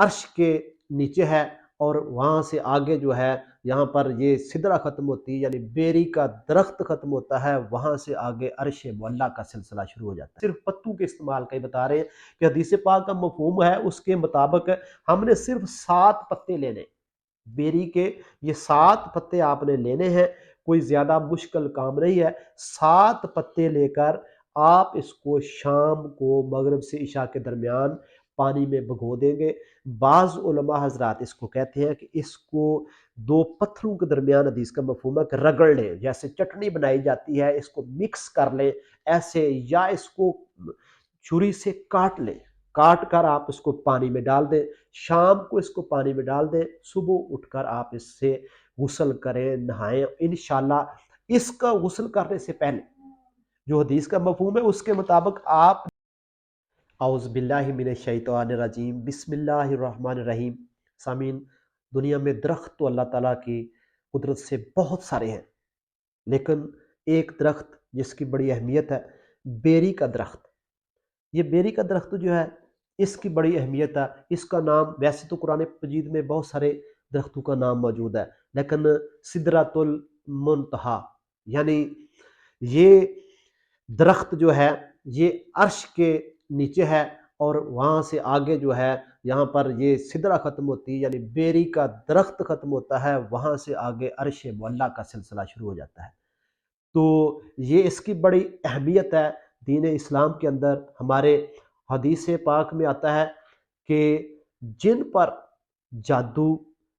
عرش کے نیچے ہے، اور وہاں سے آگے جو ہے یہاں پر یہ سدرہ ختم ہوتی ہے، یعنی بیری کا درخت ختم ہوتا ہے، وہاں سے آگے عرش معلیٰ کا سلسلہ شروع ہو جاتا ہے۔ صرف پتوں کے استعمال کا ہی بتا رہے ہیں کہ حدیث پاک کا مفہوم ہے اس کے مطابق ہم نے صرف 7 پتے لینے، بیری کے یہ 7 پتے آپ نے لینے ہیں، کوئی زیادہ مشکل کام نہیں ہے۔ 7 پتے لے کر آپ اس کو شام کو مغرب سے عشاء کے درمیان پانی میں بھگو دیں گے۔ بعض علماء حضرات اس کو کہتے ہیں کہ اس کو 2 پتھروں کے درمیان، حدیث کا مفہوم ہے کہ رگڑ لیں، جیسے چٹنی بنائی جاتی ہے اس کو مکس کر لیں ایسے، یا اس کو چھری سے کاٹ لیں، کاٹ کر آپ اس کو پانی میں ڈال دیں، شام کو اس کو پانی میں ڈال دیں، صبح اٹھ کر آپ اس سے غسل کریں، نہائیں انشاءاللہ۔ اس کا غسل کرنے سے پہلے جو حدیث کا مفہوم ہے اس کے مطابق آپ اعوذ باللہ من الشیطان الرجیم بسم اللہ الرحمن الرحیم۔ سامعین، دنیا میں درخت تو اللہ تعالیٰ کی قدرت سے بہت سارے ہیں، لیکن ایک درخت جس کی بڑی اہمیت ہے، بیری کا درخت۔ یہ بیری کا درخت جو ہے اس کی بڑی اہمیت ہے۔ اس کا نام ویسے تو قرآن مجید میں بہت سارے درختوں کا نام موجود ہے، لیکن سدرۃ المنتہا، یعنی یہ درخت جو ہے یہ عرش کے نیچے ہے، اور وہاں سے آگے جو ہے یہاں پر یہ سدرہ ختم ہوتی ہے، یعنی بیری کا درخت ختم ہوتا ہے، وہاں سے آگے عرش معلیٰ کا سلسلہ شروع ہو جاتا ہے۔ تو یہ اس کی بڑی اہمیت ہے دین اسلام کے اندر۔ ہمارے حدیث پاک میں آتا ہے کہ جن پر جادو،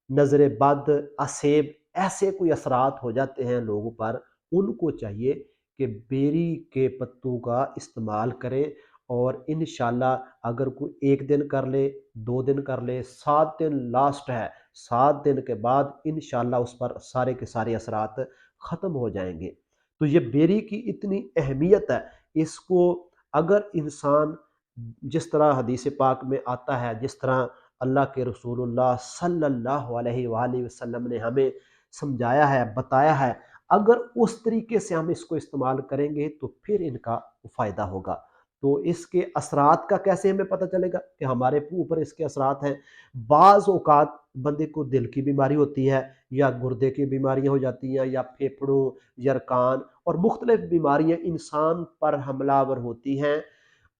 نظر بد، اسیب، ایسے کوئی اثرات ہو جاتے ہیں لوگوں پر، ان کو چاہیے کہ بیری کے پتوں کا استعمال کریں، اور انشاءاللہ اگر کوئی 1 دن کر لے، 2 دن کر لے، 7 دن لاسٹ ہے، 7 دن کے بعد انشاءاللہ اس پر سارے کے سارے اثرات ختم ہو جائیں گے۔ تو یہ بیری کی اتنی اہمیت ہے، اس کو اگر انسان جس طرح حدیث پاک میں آتا ہے، جس طرح اللہ کے رسول اللہ صلی اللہ علیہ وآلہ وسلم نے ہمیں سمجھایا ہے، بتایا ہے، اگر اس طریقے سے ہم اس کو استعمال کریں گے تو پھر ان کا فائدہ ہوگا۔ تو اس کے اثرات کا کیسے ہمیں پتہ چلے گا کہ ہمارے اوپر اس کے اثرات ہیں؟ بعض اوقات بندے کو دل کی بیماری ہوتی ہے، یا گردے کی بیماریاں ہو جاتی ہیں، یا پھیپھڑوں، یرکان اور مختلف بیماریاں انسان پر حملہ آور ہوتی ہیں،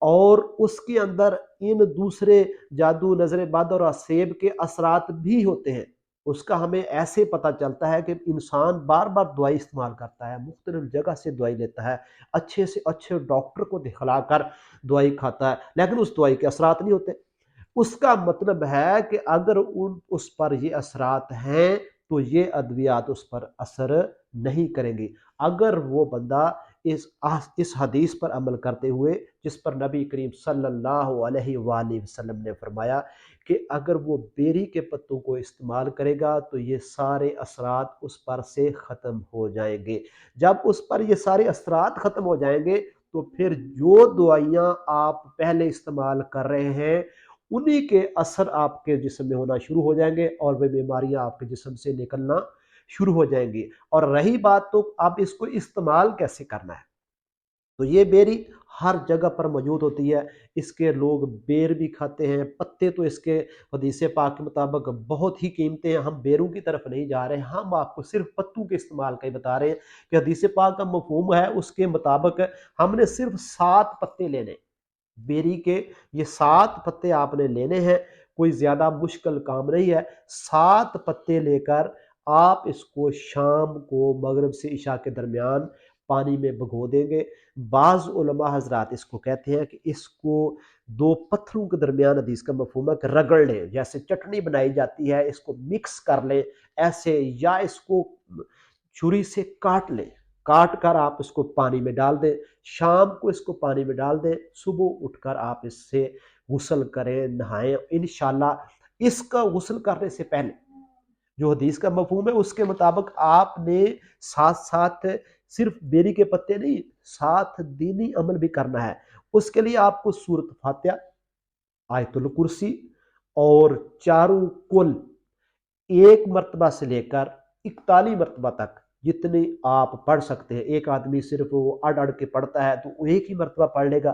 اور اس کے اندر ان دوسرے جادو، نظر بد اور اسیب کے اثرات بھی ہوتے ہیں۔ اس کا ہمیں ایسے پتہ چلتا ہے کہ انسان بار بار دوائی استعمال کرتا ہے، مختلف جگہ سے دوائی لیتا ہے، اچھے سے اچھے ڈاکٹر کو دکھلا کر دوائی کھاتا ہے، لیکن اس دوائی کے اثرات نہیں ہوتے۔ اس کا مطلب ہے کہ اگر اس پر یہ اثرات ہیں تو یہ ادویات اس پر اثر نہیں کریں گی۔ اگر وہ بندہ اس حدیث پر عمل کرتے ہوئے، جس پر نبی کریم صلی اللہ علیہ وآلہ وسلم نے فرمایا کہ اگر وہ بیری کے پتوں کو استعمال کرے گا تو یہ سارے اثرات اس پر سے ختم ہو جائیں گے۔ جب اس پر یہ سارے اثرات ختم ہو جائیں گے تو پھر جو دوائیاں آپ پہلے استعمال کر رہے ہیں انہی کے اثر آپ کے جسم میں ہونا شروع ہو جائیں گے، اور وہ بیماریاں آپ کے جسم سے نکلنا شروع ہو جائیں گی۔ اور رہی بات تو آپ اس کو استعمال کیسے کرنا ہے، تو یہ بیری ہر جگہ پر موجود ہوتی ہے۔ اس کے لوگ بیر بھی کھاتے ہیں، پتے تو اس کے حدیث پاک کے مطابق بہت ہی قیمتی ہیں۔ ہم بیروں کی طرف نہیں جا رہے، ہم آپ کو صرف پتوں کے استعمال کا ہی بتا رہے ہیں کہ حدیث پاک کا مفہوم ہے اس کے مطابق ہم نے صرف 7 پتے لینے، بیری کے یہ 7 پتے آپ نے لینے ہیں، کوئی زیادہ مشکل کام نہیں ہے۔ 7 پتے لے کر آپ اس کو شام کو مغرب سے عشاء کے درمیان پانی میں بھگو دیں گے۔ بعض علماء حضرات اس کو کہتے ہیں کہ اس کو 2 پتھروں کے درمیان، حدیث کا مفہوم ہے کہ رگڑ لیں، جیسے چٹنی بنائی جاتی ہے، اس کو مکس کر لیں ایسے، یا اس کو چھری سے کاٹ لیں، کاٹ کر آپ اس کو پانی میں ڈال دیں، شام کو اس کو پانی میں ڈال دیں، صبح اٹھ کر آپ اس سے غسل کریں، نہائیں انشاءاللہ۔ اس کا غسل کرنے سے پہلے جو حدیث کا مفہوم ہے اس کے مطابق آپ نے ساتھ ساتھ صرف بیری کے پتے نہیں، ساتھ دینی عمل بھی کرنا ہے۔ اس کے لیے آپ کو سورۃ فاتحہ، آیت الکرسی اور چاروں کل 1 مرتبہ سے لے کر 41 مرتبہ تک جتنے آپ پڑھ سکتے ہیں۔ ایک آدمی صرف وہ اڑ اڑ کے پڑھتا ہے تو وہ ایک ہی مرتبہ پڑھ لے گا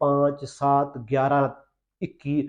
5, 7, 11, 21